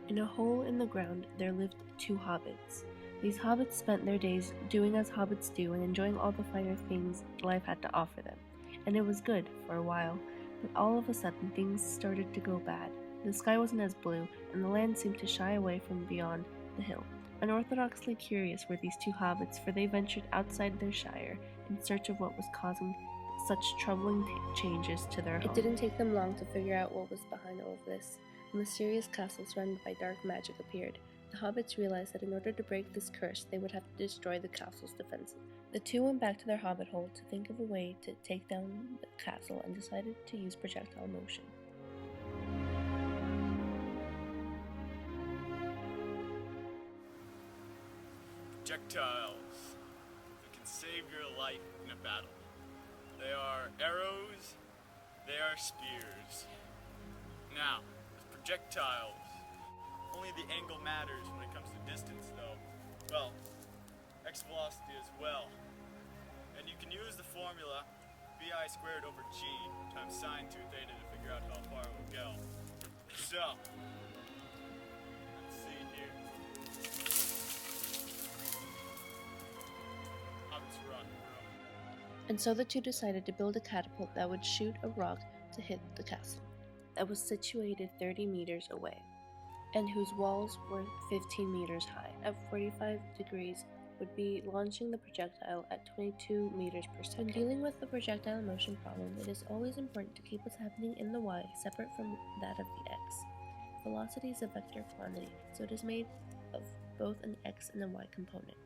In a hole in the ground there lived two hobbits. These hobbits spent their days doing as hobbits do and enjoying all the finer things life had to offer them. And it was good for a while, but all of a sudden things started to go bad. The sky wasn't as blue, and the land seemed to shy away from beyond the hill. Unorthodoxly curious were these two hobbits, for they ventured outside their shire in search of what was causing such troubling changes to their home. It didn't take them long to figure out what was behind all of this. A mysterious castle surrounded by dark magic appeared. The hobbits realized that in order to break this curse, they would have to destroy the castle's defenses. The two went back to their hobbit hole to think of a way to take down the castle and decided to use projectile motion. Projectiles that can save your life in a battle. They are arrows, they are spears. Now, with projectiles, only the angle matters when it comes to distance though. Well, x velocity as well. And you can use the formula vi squared over g times sine 2 theta to figure out how far it will go. So, let's see here. Hobbits run. And so the two decided to build a catapult that would shoot a rock to hit the castle, that was situated 30 meters away, and whose walls were 15 meters high. At 45 degrees would be launching the projectile at 22 meters per second. When dealing with the projectile motion problem, it is always important to keep what's happening in the y separate from that of the x. Velocity is a vector quantity, so it is made of both an x and a y component.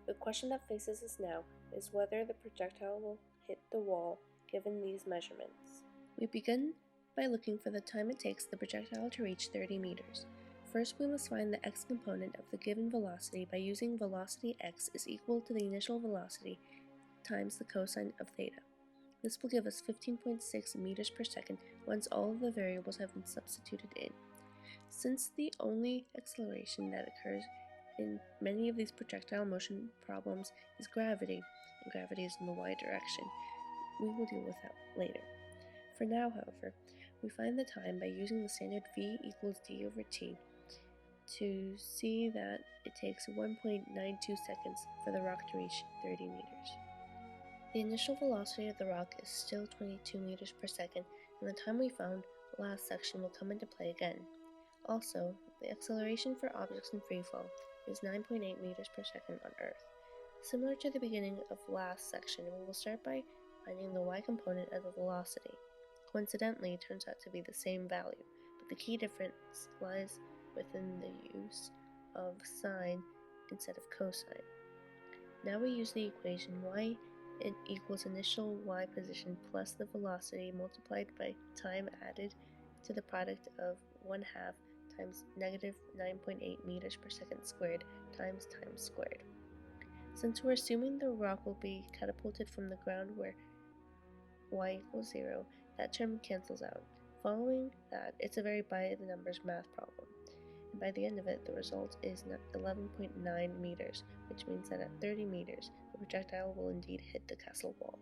The question that faces us now is whether the projectile will hit the wall given these measurements. We begin by looking for the time it takes the projectile to reach 30 meters. First, we must find the x component of the given velocity by using velocity x is equal to the initial velocity times the cosine of theta. This will give us 15.6 meters per second once all of the variables have been substituted in. Since the only acceleration that occurs in many of these projectile motion problems is gravity, and gravity is in the y direction, we will deal with that later. For now, however, we find the time by using the standard v equals d over t to see that it takes 1.92 seconds for the rock to reach 30 meters. The initial velocity of the rock is still 22 meters per second, and the time we found last section will come into play again. Also, the acceleration for objects in freefall is 9.8 meters per second on Earth. Similar to the beginning of last section, we will start by finding the y component of the velocity. Coincidentally, it turns out to be the same value, but the key difference lies within the use of sine instead of cosine. Now we use the equation y equals initial y position plus the velocity multiplied by time added to the product of 1/2 times negative 9.8 meters per second squared times time squared. Since we're assuming the rock will be catapulted from the ground where y equals 0, that term cancels out. Following that, it's a very by the numbers math problem. And by the end of it, the result is 11.9 meters, which means that at 30 meters, the projectile will indeed hit the castle wall.